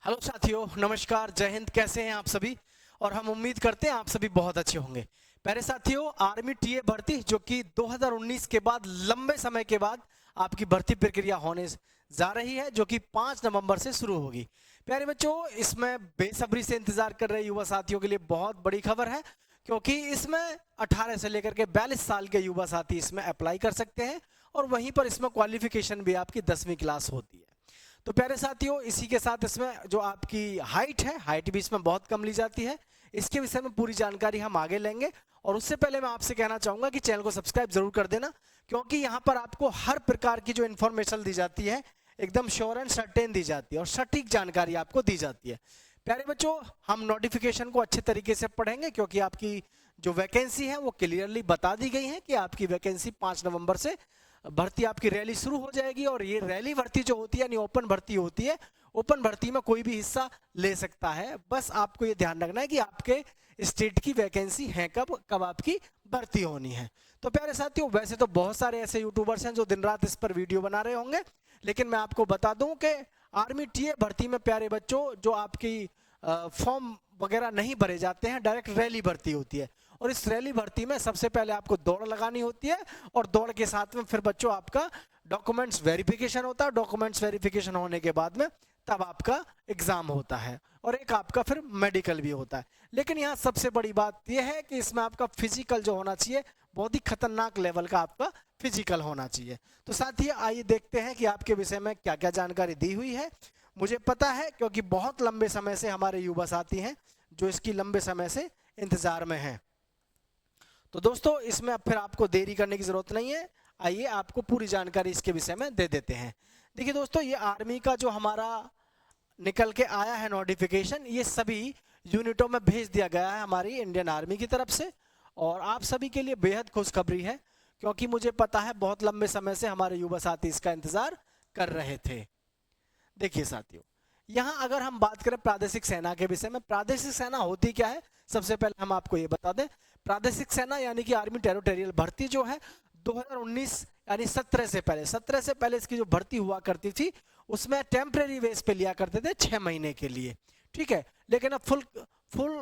Hello साथियों, नमस्कार, जय हिंद। कैसे हैं आप सभी? और हम उम्मीद करते हैं आप सभी बहुत अच्छे होंगे। प्यारे साथियों, आर्मी टीए भर्ती जो कि 2019 के बाद लंबे समय के बाद आपकी भर्ती प्रक्रिया होने जा रही है, जो कि 5 नवंबर से शुरू होगी। प्यारे बच्चों, इसमें बेसब्री से इंतजार कर रहे युवा साथियों के लिए बहुत बड़ी खबर है, क्योंकि इसमें 18 से लेकर के 42 साल के युवा साथी इसमें अप्लाई कर सकते हैं। और वहीं पर इसमें क्वालिफिकेशन भी आपकी 10वीं क्लास होती है। तो प्यारे साथियों, इसी के साथ इसमें जो आपकी हाइट है, हाइट भी इसमें बहुत कम ली जाती है। इसके विषय में पूरी जानकारी हम आगे लेंगे। और उससे पहले मैं आपसे कहना चाहूंगा कि चैनल को सब्सक्राइब जरूर कर देना, क्योंकि यहाँ पर आपको हर प्रकार की जो इन्फॉर्मेशन दी जाती है एकदम श्योर एंड सर्टेन दी जाती है और सटीक जानकारी आपको दी जाती है। प्यारे बच्चों, हम नोटिफिकेशन को अच्छे तरीके से पढ़ेंगे, क्योंकि आपकी जो वैकेंसी है वो क्लियरली बता दी गई है कि आपकी वैकेंसी 5 नवंबर से भर्ती आपकी रैली शुरू हो जाएगी। और ये रैली भर्ती जो होती है यानी ओपन भर्ती होती है। ओपन भर्ती में कोई भी हिस्सा ले सकता है, बस आपको ये ध्यान रखना है कि आपके स्टेट की वैकेंसी है कब कब आपकी भर्ती होनी है। तो प्यारे साथियों, वैसे तो बहुत सारे ऐसे यूट्यूबर्स हैं जो दिन रात इस पर वीडियो बना रहे होंगे, लेकिन मैं आपको बता दूं कि आर्मी टीए भर्ती में प्यारे बच्चों जो आपकी फॉर्म वगैरह नहीं भरे जाते हैं, डायरेक्ट रैली भर्ती होती है। और इस रैली भर्ती में सबसे पहले आपको दौड़ लगानी होती है, और दौड़ के साथ में फिर बच्चों आपका डॉक्यूमेंट्स वेरिफिकेशन होता है। डॉक्यूमेंट्स वेरिफिकेशन होने के बाद में तब आपका एग्जाम होता है, और एक आपका फिर मेडिकल भी होता है। लेकिन यहाँ सबसे बड़ी बात यह है कि इसमें आपका फिजिकल जो होना चाहिए, बहुत ही खतरनाक लेवल का आपका फिजिकल होना चाहिए। तो साथ ही आइए देखते हैं कि आपके विषय में क्या क्या जानकारी दी हुई है। मुझे पता है, क्योंकि बहुत लंबे समय से हमारे युवा साथी हैं जो इसकी लंबे समय से इंतजार में हैं। तो दोस्तों, इसमें अब फिर आपको देरी करने की जरूरत नहीं है। आइए आपको पूरी जानकारी इसके विषय में दे देते हैं। देखिए दोस्तों, ये आर्मी का जो हमारा निकल के आया है नोटिफिकेशन, ये सभी यूनिटों में भेज दिया गया है हमारी इंडियन आर्मी की तरफ से। और आप सभी के लिए बेहद खुशखबरी है, क्योंकि मुझे पता है बहुत लंबे समय से हमारे युवा साथी इसका इंतजार कर रहे थे। देखिए साथियों, यहाँ अगर हम बात करें प्रादेशिक सेना के विषय में, प्रादेशिक सेना होती क्या है, सबसे पहले हम आपको ये बता दें। प्रादेशिक सेना यानी कि आर्मी टेरिटोरियल भर्ती जो है 2019 यानी 17 से पहले इसकी जो भर्ती हुआ करती थी, उसमें टेम्परेरी बेस पे लिया करते थे 6 महीने के लिए। ठीक है, लेकिन अब फुल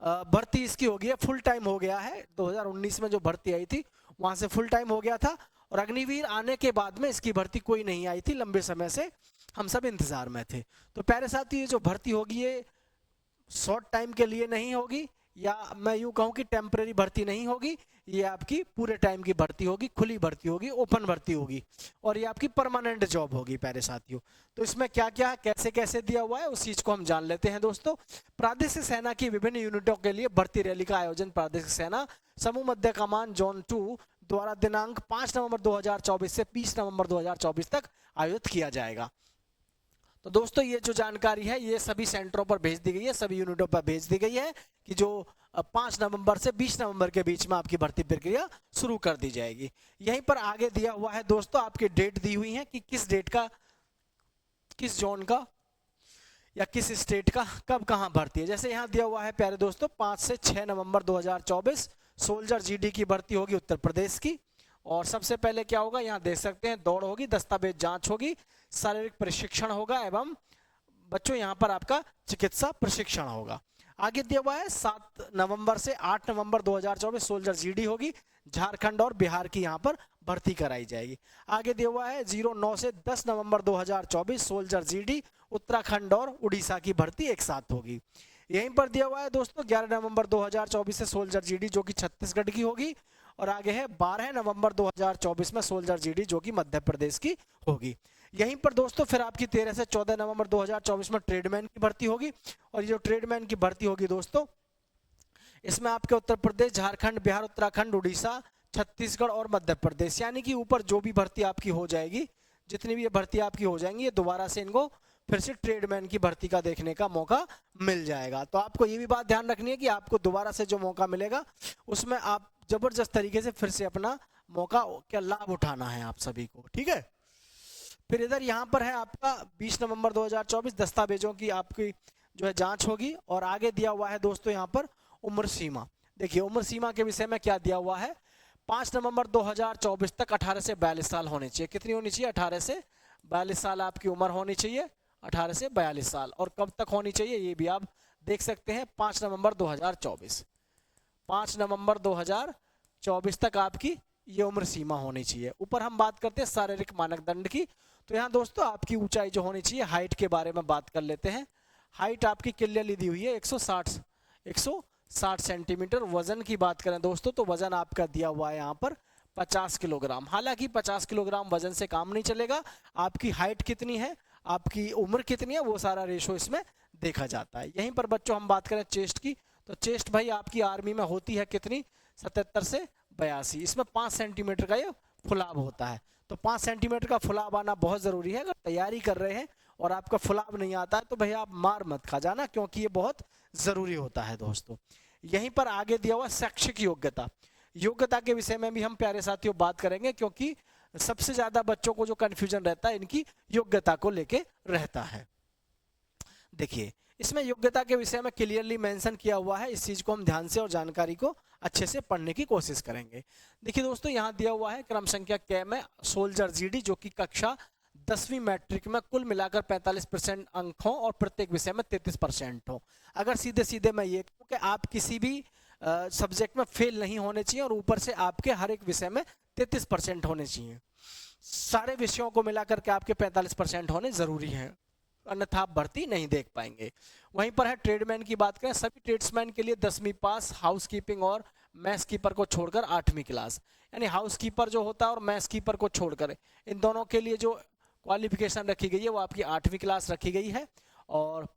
भर्ती इसकी हो गई है, फुल टाइम हो गया है। 2019 में जो भर्ती आई थी वहां से फुल टाइम हो गया था, और अग्निवीर आने के बाद में इसकी भर्ती कोई नहीं आई थी। लंबे समय से हम सब इंतजार में थे। तो प्यारे साथी, ये जो भर्ती होगी ये शॉर्ट टाइम के लिए नहीं होगी, या मैं यूं कहूं कि टेम्परेरी भर्ती नहीं होगी। ये आपकी पूरे टाइम की भर्ती होगी, खुली भर्ती होगी, ओपन भर्ती होगी, और ये आपकी परमानेंट जॉब होगी प्यारे साथियों। तो इसमें क्या क्या कैसे कैसे दिया हुआ है उस चीज को हम जान लेते हैं। दोस्तों, प्रादेशिक सेना की विभिन्न यूनिटों के लिए भर्ती रैली का आयोजन प्रादेशिक सेना समूह मध्य कमान जोन 2 द्वारा दिनांक 5 नवंबर 2024 से 20 नवंबर 2024 तक आयोजित किया जाएगा। तो दोस्तों, ये जो जानकारी है ये सभी सेंटरों पर भेज दी गई है, सभी यूनिटों पर भेज दी गई है कि जो 5 नवंबर से 20 नवंबर के बीच में आपकी भर्ती प्रक्रिया शुरू कर दी जाएगी। यहीं पर आगे दिया हुआ है दोस्तों, आपकी डेट दी हुई है कि किस डेट का, किस जोन का या किस स्टेट का कब कहां भर्ती है। जैसे यहाँ दिया हुआ है प्यारे दोस्तों, 5 से 6 नवंबर 2024 सोल्जर जीडी की भर्ती होगी उत्तर प्रदेश की। और सबसे पहले क्या होगा, यहाँ देख सकते हैं, दौड़ होगी, दस्तावेज जांच होगी, शारीरिक प्रशिक्षण होगा, एवं बच्चों यहाँ पर आपका चिकित्सा प्रशिक्षण होगा। आगे दिया हुआ है 7 नवंबर से 8 नवंबर 2024 सोल्जर जीडी होगी, झारखंड और बिहार की यहाँ पर भर्ती कराई जाएगी। आगे दिया हुआ है 09 से 10 नवंबर 2024 सोल्जर जीडी उत्तराखंड और उड़ीसा की भर्ती एक साथ होगी। यहीं पर दिया हुआ है दोस्तों 11 नवंबर 2024 से सोल्जर जीडी जो कि छत्तीसगढ़ की होगी। और आगे है 12 नवंबर 2024 में सोल्जर जीडी जो कि मध्य प्रदेश की होगी। यहीं पर दोस्तों फिर आपकी 13 से 14 नवंबर 2024 में ट्रेडमैन की भर्ती होगी। और ये जो ट्रेडमैन की भर्ती होगी दोस्तों, इसमें आपके उत्तर प्रदेश, झारखंड, बिहार, उत्तराखंड, उड़ीसा, छत्तीसगढ़ और मध्य प्रदेश, यानी कि ऊपर जो भी भर्ती आपकी हो जाएगी, जितनी भी ये भर्ती आपकी हो जाएंगी, ये दोबारा से इनको फिर से ट्रेडमैन की भर्ती का देखने का मौका मिल जाएगा। तो आपको ये भी बात ध्यान रखनी है कि आपको दोबारा से जो मौका मिलेगा उसमें आप जबरदस्त तरीके से फिर से अपना मौका क्या लाभ उठाना है आप सभी को। ठीक है, फिर इधर यहाँ पर है आपका 20 नवंबर 2024 दस्तावेजों की आपकी जो है जांच होगी। और आगे दिया हुआ है दोस्तों यहाँ पर उम्र सीमा। देखिए उम्र सीमा के विषय में क्या दिया हुआ है, 5 नवंबर 2024 तक 18 से 42 साल होने चाहिए। कितनी होनी चाहिए, 18 से 42 साल आपकी उम्र होनी चाहिए। 18 से 42 साल। और कब तक होनी चाहिए ये भी आप देख सकते हैं, 5 नवंबर 2024, 5 नवंबर 2024 तक आपकी ये उम्र सीमा होनी चाहिए। ऊपर हम बात करते हैं शारीरिक मानदंड की, तो यहाँ दोस्तों आपकी ऊंचाई जो होनी चाहिए, हाइट के बारे में बात कर लेते हैं। हाइट आपकी क्लियरली दी हुई है 160 सेंटीमीटर। वजन की बात करें दोस्तों तो वजन आपका दिया हुआ है यहाँ पर 50 किलोग्राम। हालांकि 50 किलोग्राम वजन से काम नहीं चलेगा, आपकी हाइट कितनी है, आपकी उम्र कितनी है, वो सारा रेशो इसमें देखा जाता है। यहीं पर बच्चों हम बात करें चेस्ट की, तो चेस्ट भाई आपकी आर्मी में होती है कितनी, 77 से 82। इसमें 5 सेंटीमीटर का ये फुलाव होता है, तो 5 सेंटीमीटर का फुलाव आना बहुत ज़रूरी है। अगर तैयारी कर रहे हैं और आपका फुलाव नहीं आता है तो भैया आप मार मत खा जाना, क्योंकि ये बहुत ज़रूरी होता है दोस्तों। यहीं पर आगे दिया हुआ शैक्षिक योग्यता, योग्यता के विषय में भी हम प्यारे साथियों बात करेंगे, क्योंकि सबसे ज़्यादा बच्चों को जो कन्फ्यूजन रहता है इनकी योग्यता को लेके रहता है। देखिए इसमें योग्यता के विषय में क्लियरली मेंशन किया हुआ है, इस चीज़ को हम ध्यान से और जानकारी को अच्छे से पढ़ने की कोशिश करेंगे। देखिए दोस्तों यहाँ दिया हुआ है क्रम संख्या क में सोल्जर जीडी, जो कि कक्षा 10वीं मैट्रिक में कुल मिलाकर 45% अंक हो और प्रत्येक विषय में 33% हो। अगर सीधे सीधे मैं ये कहूँ कि आप किसी भी सब्जेक्ट में फेल नहीं होने चाहिए और ऊपर से आपके हर एक विषय में 33% होने चाहिए। सारे विषयों को मिलाकर के आपके 45% होने जरूरी हैं, अन्यथा आप भर्ती नहीं देख पाएंगे। वहीं पर है ट्रेडमैन की बात करें, सभी ट्रेड्समैन के लिए 10वीं पास, हाउस कीपिंग और मैस कीपर को छोड़कर 8वीं क्लास, यानी हाउस कीपर जो होता है और मैस कीपर को छोड़कर इन दोनों के लिए जो क्वालिफिकेशन रखी गई है वो आपकी 8वीं क्लास रखी गई है। और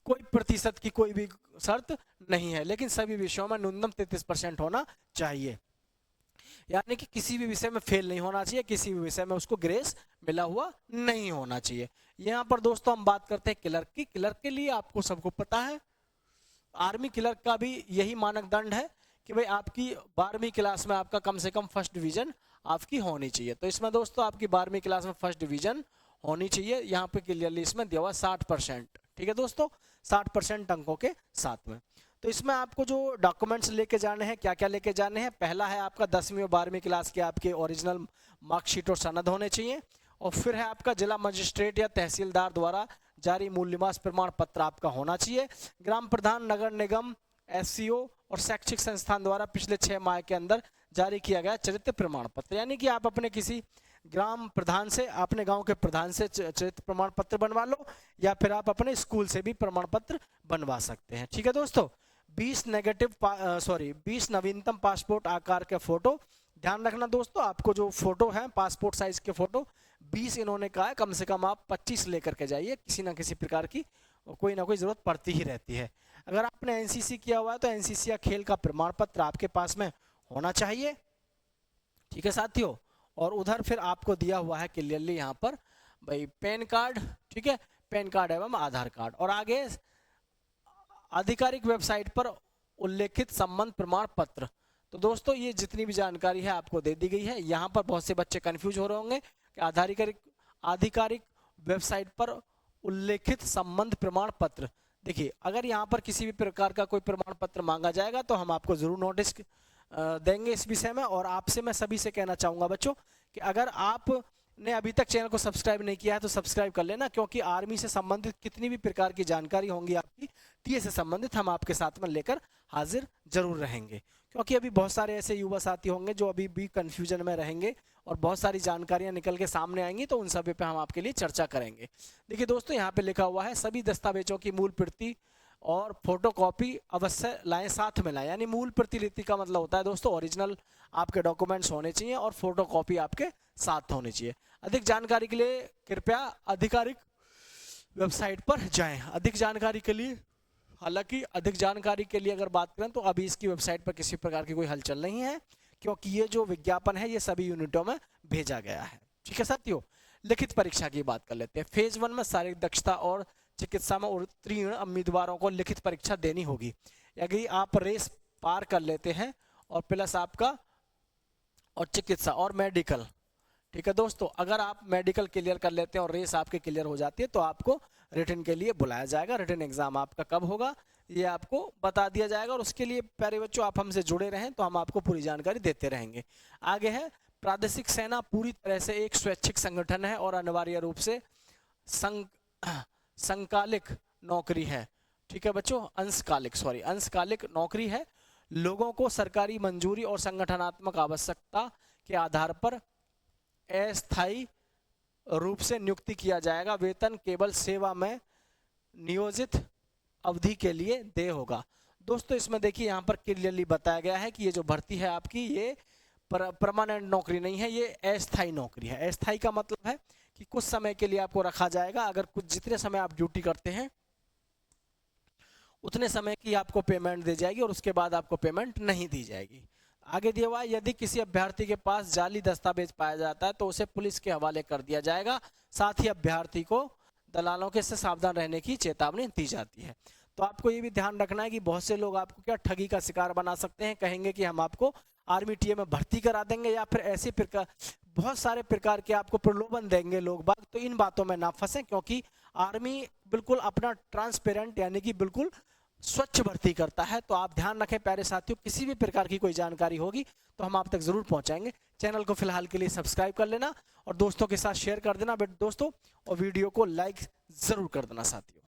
कोई प्रतिशत की कोई भी शर्त नहीं है, लेकिन सभी विषयों में न्यूनतम 33% होना चाहिए, यानी कि किसी भी विषय में फेल नहीं होना चाहिए, किसी भी विषय में उसको ग्रेस मिला हुआ नहीं होना चाहिए। यहाँ पर दोस्तों हम बात करते हैं क्लर्क की। क्लर्क के लिए आपको सबको पता है आर्मी क्लर्क का भी यही मानदंड है कि भाई आपकी 12वीं क्लास में आपका कम से कम फर्स्ट डिवीजन आपकी होनी चाहिए। तो इसमें दोस्तों आपकी 12वीं क्लास में फर्स्ट डिवीजन होनी चाहिए, यहाँ पे क्लियरली इसमें दिया हुआ 60%। ठीक है दोस्तों, 60% अंकों के साथ में। तो इसमें आपको जो डॉक्यूमेंट्स लेके जाने हैं, क्या क्या लेके जाने हैं, पहला है आपका 10वीं और 12वीं क्लास के आपके ओरिजिनल मार्कशीट और सनद होने चाहिए। और फिर है आपका जिला मजिस्ट्रेट या तहसीलदार द्वारा जारी मूल निवास प्रमाण पत्र आपका होना चाहिए। ग्राम प्रधान, नगर निगम, एससीओ और शैक्षिक संस्थान द्वारा पिछले 6 माह के अंदर जारी किया गया चरित्र प्रमाण पत्र, यानी कि आप अपने किसी ग्राम प्रधान से, अपने गांव के प्रधान से चरित्र प्रमाण पत्र बनवा लो, या फिर आप अपने स्कूल से भी प्रमाण पत्र बनवा सकते हैं। ठीक है दोस्तों, 20 नवीनतम पासपोर्ट आकार के फोटो। ध्यान रखना दोस्तों, आपको जो फोटो है पासपोर्ट साइज के फोटो 20 इन्होंने कहा है, कम से कम आप 25 लेकर के जाइए, किसी ना किसी प्रकार की कोई ना कोई जरूरत पड़ती ही रहती है। अगर आपने एनसीसी किया हुआ है तो एनसीसी या खेल का प्रमाण पत्र आपके पास में होना चाहिए। ठीक है साथियों, और उधर फिर आपको दिया हुआ है क्लियरली यहाँ पर भाई पैन कार्ड, ठीक है, पैन कार्ड एवं आधार कार्ड। और आगे आधिकारिक वेबसाइट पर उल्लेखित संबंध प्रमाण पत्र। तो दोस्तों ये जितनी भी जानकारी है आपको दे दी गई है। यहाँ पर बहुत से बच्चे कंफ्यूज हो रहे होंगे कि आधिकारिक वेबसाइट पर उल्लेखित संबंध प्रमाण पत्र। देखिए अगर यहाँ पर किसी भी प्रकार का कोई प्रमाण पत्र मांगा जाएगा तो हम आपको जरूर नोटिस देंगे इस विषय में। और आपसे मैं सभी से कहना चाहूँगा बच्चों कि अगर आपने अभी तक चैनल को सब्सक्राइब नहीं किया है तो सब्सक्राइब कर लेना, क्योंकि आर्मी से संबंधित कितनी भी प्रकार की जानकारी होंगी आपकी, टीए से संबंधित, हम आपके साथ में लेकर हाजिर जरूर रहेंगे। क्योंकि अभी बहुत सारे ऐसे युवा साथी होंगे जो अभी भी कन्फ्यूजन में रहेंगे और बहुत सारी जानकारियां निकल के सामने आएंगी, तो उन सभी पे हम आपके लिए चर्चा करेंगे। देखिए दोस्तों यहाँ पे लिखा हुआ है सभी दस्तावेजों की मूल प्रति और फोटोकॉपी अवश्य लाएं, साथ में लाएं। यानी मूल प्रतिलिपि का मतलब होता है दोस्तों ओरिजिनल आपके डॉक्यूमेंट्स होने चाहिए और फोटोकॉपी आपके साथ होनी चाहिए। अधिक जानकारी के लिए कृपया आधिकारिक वेबसाइट पर जाएं। अधिक जानकारी के लिए, हालांकि अधिक जानकारी के लिए अगर बात करें तो अभी इसकी वेबसाइट पर किसी प्रकार की कोई हलचल नहीं है, क्योंकि ये जो विज्ञापन है ये सभी यूनिटों में भेजा गया है। ठीक है साथियों, लिखित परीक्षा की बात कर लेते हैं। फेज 1 में शारीरिक दक्षता और चिकित्सा में उत्तीर्ण उम्मीदवारों को लिखित परीक्षा देनी होगी। यदि आप रेस पार कर लेते हैं और प्लस आपका और चिकित्सा और मेडिकल, ठीक है दोस्तों, अगर आप मेडिकल क्लियर कर लेते हैं और रेस आपके क्लियर हो जाती है तो आपको रिटन के लिए बुलाया जाएगा। रिटन एग्जाम आपका कब होगा ये आपको बता दिया जाएगा, और उसके लिए प्यारे बच्चों आप हमसे जुड़े रहें तो हम आपको पूरी जानकारी देते रहेंगे। आगे है प्रादेशिक सेना पूरी तरह से एक स्वैच्छिक संगठन है और अनिवार्य रूप से संघ संकालिक नौकरी है। ठीक है बच्चों, अंशकालिक नौकरी है। लोगों को सरकारी मंजूरी और संगठनात्मक आवश्यकता के आधार पर अस्थायी रूप से नियुक्ति किया जाएगा। वेतन केवल सेवा में नियोजित अवधि के लिए देय होगा। दोस्तों इसमें देखिए यहाँ पर क्लियरली बताया गया है कि ये जो भर्ती है आपकी, ये परमानेंट नौकरी नहीं है, ये अस्थायी नौकरी है। अस्थायी का मतलब है कि कुछ समय के लिए आपको रखा जाएगा। अगर कुछ जितने समय आप ड्यूटी करते हैं उतने समय की आपको पेमेंट दी जाएगी और उसके बाद आपको पेमेंट नहीं दी जाएगी। आगे दिया हुआ है, यदि किसी अभ्यर्थी के पास जाली दस्तावेज पाया जाता है तो उसे पुलिस के हवाले कर दिया जाएगा। साथ ही अभ्यर्थी को दलालों के से सावधान रहने की चेतावनी दी जाती है। तो आपको ये भी ध्यान रखना है कि बहुत से लोग आपको क्या ठगी का शिकार बना सकते हैं। कहेंगे कि हम आपको आर्मी टीए में भर्ती करा देंगे, या फिर ऐसे प्रकार बहुत सारे प्रकार के आपको प्रलोभन देंगे लोग बाग। तो इन बातों में ना फंसें, क्योंकि आर्मी बिल्कुल अपना ट्रांसपेरेंट यानी कि बिल्कुल स्वच्छ भर्ती करता है। तो आप ध्यान रखें प्यारे साथियों, किसी भी प्रकार की कोई जानकारी होगी तो हम आप तक जरूर पहुंचाएंगे। चैनल को फिलहाल के लिए सब्सक्राइब कर लेना और दोस्तों के साथ शेयर कर देना दोस्तों, और वीडियो को लाइक जरूर कर देना साथियों।